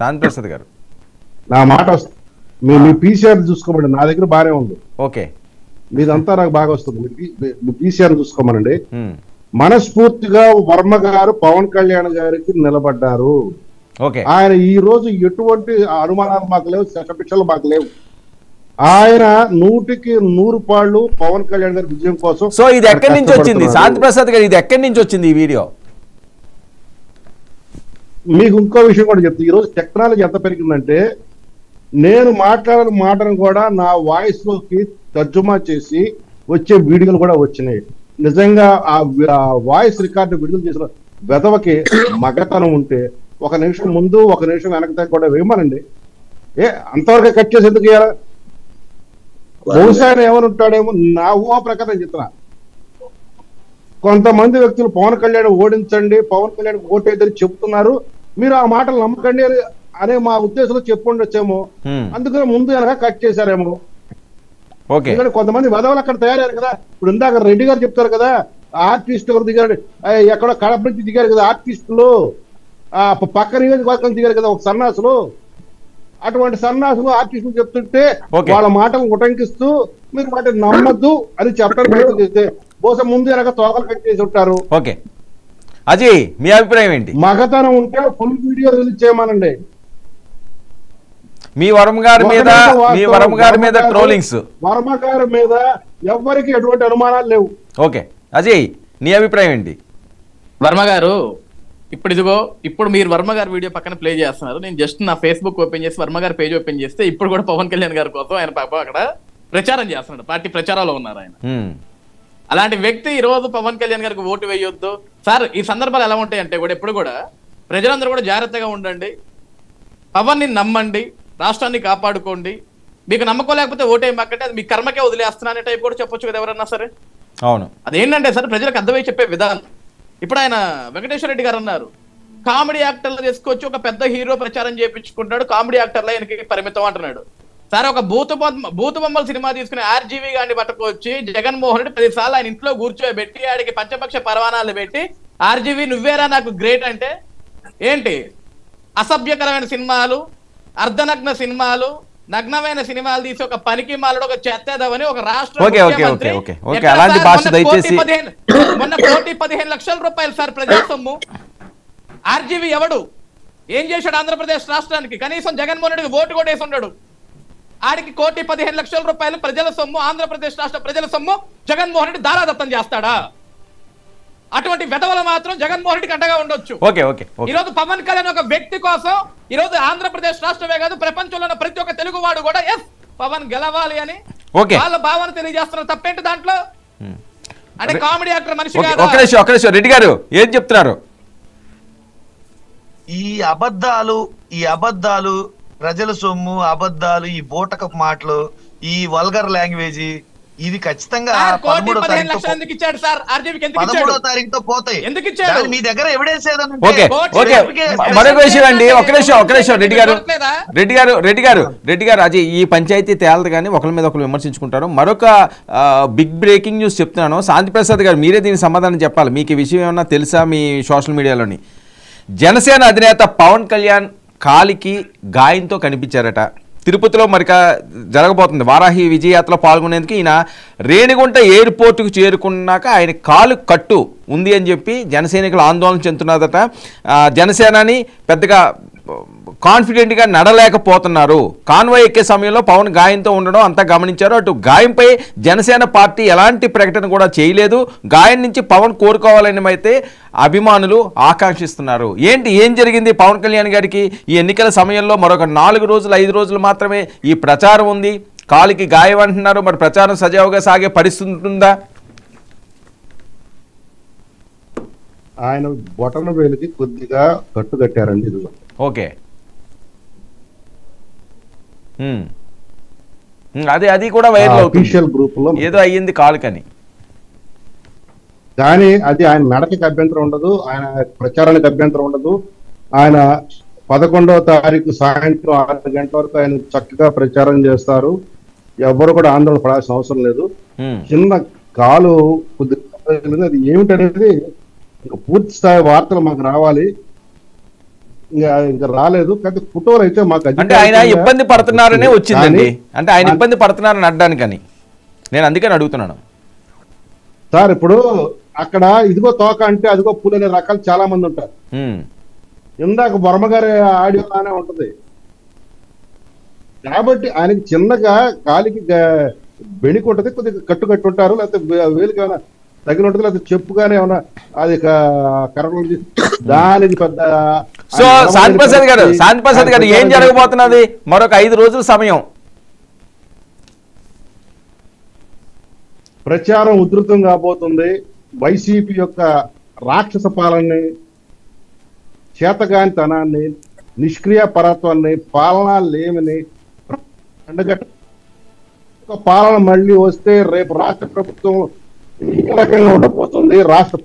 శాంతి ప్రసాద్ గారు. నా మాట మీ పీసీఆర్ చూసుకోమండి, నా దగ్గర బాగానే ఉంది. ఓకే, మీదంతా నాకు బాగా వస్తుంది. మీ పీసీఆర్ చూసుకోమనండి. మనస్ఫూర్తిగా వర్మ గారు పవన్ కళ్యాణ్ గారికి నిలబడ్డారు. ఆయన ఈ రోజు ఎటువంటి అనుమానాలు మాకు లేవు, శతపిక్షలు మాకు లేవు. ఆయన 100కి 100 పాళ్ళు పవన్ కళ్యాణ్ గారి విజయం కోసం. సో ఇది ఎక్కడి నుంచి వచ్చింది శాంతి ప్రసాద్ గారు, ఇది ఎక్కడి నుంచి వచ్చింది ఈ వీడియో? మీకు ఇంకో విషయం కూడా చెప్తా. ఈ రోజు టెక్నాలజీ ఎంత పెరిగిందంటే, నేను మాట్లాడిన మాటను కూడా నా వాయిస్ లోకి తర్జుమా చేసి వచ్చే వీడియోలు కూడా వచ్చినాయి. నిజంగా ఆ వాయిస్ రికార్డు విడుదల చేసిన వెధవకి మగతనం ఉంటే 1 నిమిషం ముందు 1 నిమిషం వెనక కూడా వేయమనండి. అంతవరకు కట్ చేసి ఎందుకు చేయాలి? బహుశా ఏమని ఉంటాడేమో, నా ఊహా ప్రకారం చెప్తున్నా. కొంతమంది వ్యక్తులు పవన్ కళ్యాణ్ ఓడించండి, పవన్ కళ్యాణ్ ఓటేదని చెప్తున్నారు, మీరు ఆ మాటలు నమ్మకండి అనే మా ఉద్దేశంలో చెప్పుండొచ్చేమో. అందుకని ముందు వెనక కట్ చేశారేమో. ఎందుకంటే కొంతమంది వదవలు అక్కడ తయారయ్యారు కదా. ఇప్పుడు ఇందాక రెడ్డి గారు చెప్తారు కదా, ఆర్టిస్ట్ ఎవరు దిగారు, ఎక్కడో కడప నుంచి దిగారు కదా ఆర్టిస్టులు, పక్క నియోజకవర్గం దిగారు కదా ఒక సన్నాసులు. అటువంటి సన్నాసులు ఆర్టిస్టులు చెప్తుంటే వాళ్ళ మాటలు ఉటంకిస్తూ మీరు వాటిని నమ్మద్దు అని చెప్పడానికి ప్రయత్నం చేస్తే బహుశా ముందు వెనక తోకలు కట్ చేసి ఉంటారు. ఓకే అజయ్, మీ అభిప్రాయం ఏంటి? మగతనం ఉంటే ఫుల్ వీడియో రిలీజ్ చేయమనండి. మీ వర్మ గారి మీద ట్రోలింగ్స్, వర్మ గారి మీద ఎవరికి ఎటువంటి అనుమానాలు లేవు. ఓకే అజయ్, నీ అభిప్రాయం ఏంటి? వర్మ గారు ఇప్పుడు మీరు వర్మ గారి వీడియో పక్కన ప్లే చేస్తున్నారు. నేను జస్ట్ నా ఫేస్బుక్ ఓపెన్ చేసి వర్మ గారి పేజ్ ఓపెన్ చేస్తే ఇప్పుడు కూడా పవన్ కళ్యాణ్ గారి కోసం ఆయన పాప అక్కడ ప్రచారం చేస్తున్నాడు, పార్టీ ప్రచారంలో ఉన్నారు ఆయన. అలాంటి వ్యక్తి ఈ రోజు పవన్ కళ్యాణ్ గారికి ఓటు వేయొద్దు సార్. ఈ సందర్భాలు ఎలా ఉంటాయంటే కూడా ఎప్పుడు కూడా ప్రజలందరూ కూడా జాగ్రత్తగా ఉండండి, పవన్ ని నమ్మండి, రాష్ట్రాన్ని కాపాడుకోండి, మీకు నమ్మకం లేకపోతే ఓటేయమాకంటే అది మీ కర్మకే వదిలేస్తున్నా అనే టైప్ కూడా చెప్పొచ్చు కదా ఎవరన్నా సరే. అవును, అదేంటంటే సార్ ప్రజలకు అర్థమై చెప్పే విధానం. ఇప్పుడు ఆయన వెంకటేశ్వర రెడ్డి గారు అన్నారు, కామెడీ యాక్టర్లు తీసుకొచ్చి ఒక పెద్ద హీరో ప్రచారం చేయించుకుంటాడు, కామెడీ యాక్టర్లు ఆయనకి పరిమితం అంటున్నాడు. సరే ఒక భూతబొమ్మల సినిమా తీసుకుని ఆర్జీవీ గారిని పట్టుకొచ్చి జగన్మోహన్ రెడ్డి 10 సార్లు ఆయన ఇంట్లో కూర్చోబెట్టి ఆడికి పంచపక్ష పరవానాలు పెట్టి ఆర్జీవీ నువ్వేరా నాకు గ్రేట్ అంటే ఏంటి? అసభ్యకరమైన సినిమాలు, అర్ధనగ్న సినిమాలు, నగ్నమైన సినిమాలు తీసి ఒక పనికి మాలడు ఒక చెత్తేదవని ఒక రాష్ట్ర ముఖ్యమంత్రి మొన్న 1,15 లక్షల రూపాయలు సార్ ప్రజా సొమ్ము. ఆర్జీవీ ఎవడు ఏం చేశాడు ఆంధ్రప్రదేశ్ రాష్ట్రానికి? కనీసం జగన్మోహన్ రెడ్డికి ఓటు కూడా వేసి ఉన్నాడు. ఆడికి 1,15 లక్షల రూపాయలు ప్రజల సొమ్ము, ఆంధ్రప్రదేశ్ రాష్ట్ర ప్రజల సొమ్ము జగన్మోహన్ రెడ్డి దారాదత్తం చేస్తాడా? అటువంటి వెధవలు మాత్రం జగన్మోహన్ రెడ్డికి అండగా ఉండొచ్చు. ఈ రోజు పవన్ కళ్యాణ్ ఒక వ్యక్తి కోసం ఈ రోజు ఆంధ్రప్రదేశ్ రాష్ట్రమే కాదు ప్రపంచంలో ఉన్న ప్రతి ఒక్క తెలుగు వాడు కూడా ఎస్ పవన్ గెలవాలి అని వాళ్ళ భావన తెలియజేస్తున్నారు. తప్పేంటి దాంట్లో? అంటే కామెడీ యాక్టర్ మనిషి కాదు. రెడ్డి గారు ఏం చెప్తున్నారు? ఈ అబద్ధాలు ప్రజల సొమ్ము, అబద్ధాలు, ఈ బూటకపు మాటలు, ఈ వల్గర్ లాంగ్వేజ్, ఇది ఖచ్చితంగా 13వ తారీఖుతో పోతాయి. మీ దగ్గర ఎవిడెన్స్ మరొక విషయం అండి, ఒక నిమిషం రెడ్డి గారు అజయ్, ఈ పంచాయతీ తేలదు కానీ ఒకరి మీద ఒకరు విమర్శించుకుంటారు. మరొక బిగ్ బ్రేకింగ్ న్యూస్ చెప్తున్నాను. శాంతి ప్రసాద్ గారు మీరే దీనికి సమాధానం చెప్పాలి. మీకు ఈ విషయం ఏమన్నా తెలుసా? మీ సోషల్ మీడియాలోని జనసేన అధినేత పవన్ కళ్యాణ్ కాలికి గాయంతో కనిపించారట. తిరుపతిలో మరి జరగబోతుంది వారాహి విజయయాత్రలో పాల్గొనేందుకు ఈయన రేణిగుంట ఎయిర్పోర్టుకు చేరుకున్నాక ఆయన కాలు కట్టు ఉంది అని చెప్పి జనసైనికులు ఆందోళన చెందుతున్నారట. జనసేనని పెద్దగా కాన్ఫిడెంట్గా నడలేకపోతున్నారు. కాన్వాయ్ ఎక్కే సమయంలో పవన్ గాయంతో ఉండడం అంతా గమనించారు. అటు గాయంపై జనసేన పార్టీ ఎలాంటి ప్రకటన కూడా చేయలేదు. గాయం నుంచి పవన్ కోరుకోవాలని అయితే అభిమానులు ఆకాంక్షిస్తున్నారు. ఏం జరిగింది పవన్ కళ్యాణ్ గారికి? ఈ ఎన్నికల సమయంలో మరొక 4 రోజులు 5 రోజులు మాత్రమే ఈ ప్రచారం ఉంది. కాలికి గాయం అంటున్నారు. మరి ప్రచారం సజావుగా సాగే పరిస్థితి ఉంటుందా? ఆయన బొటన వేలికి కొద్దిగా కట్టు కట్టారండి. ఇది ఓకే, అది కూడా వైరల్ అఫీషియల్ గ్రూప్ లో ఏదో అయ్యింది కాలుకని. కానీ అది ఆయన నడకకి అభ్యంతరం ఉండదు, ఆయన ప్రచారానికి అభ్యంతరం ఉండదు. ఆయన 11వ తారీఖు సాయంత్రం 6 గంటల వరకు ఆయన చక్కగా ప్రచారం చేస్తారు. ఎవరు కూడా ఆందోళన పడాల్సిన అవసరం లేదు. చిన్న కాలు కొద్దిగా అది ఏమిటనేది పూర్తి స్థాయి వార్తలు మాకు రావాలి. ఇంకా రాలేదు. కానీ ఫోటోలు అయితే మాకు అంటే ఆయన ఇబ్బంది పడుతున్నారనే వచ్చిందండి, అంటే ఆయన ఇబ్బంది పడుతున్నారని అడ్డానికని నేను అందుకని అడుగుతున్నాను సార్. ఇప్పుడు అక్కడ ఇదిగో తోక అంటే అదిగో పూలు అనే రకాలు చాలా మంది ఉంటారు. ఇందాక వర్మ గారి ఆడియోలానే ఉంటది కాబట్టి ఆయనకి చిన్నగా కాలికి బెణికి ఉంటది, కొద్దిగా కట్టు ఉంటారు, లేకపోతే వేలికి ఏమైనా తగిన ఉంటుంది, లేకపోతే చెప్పుగానే ఏమైనా అది కరెక్ట్ దానికి పెద్ద. సో శాంతి ప్రసాద్ గారు ఏం జరగబోతున్నది? మరొక 5 రోజుల సమయం, ప్రచారం ఉధృతం కాబోతుంది. వైసీపీ యొక్క రాక్షస పాలనని, చేతగానితనాన్ని, నిష్క్రియ పరత్వాన్ని, పాలన లేమిని పాలన మళ్ళీ వస్తే రేపు రాష్ట్ర ప్రభుత్వం ఈ రకంగా ఉండబోతుంది. రాష్ట్ర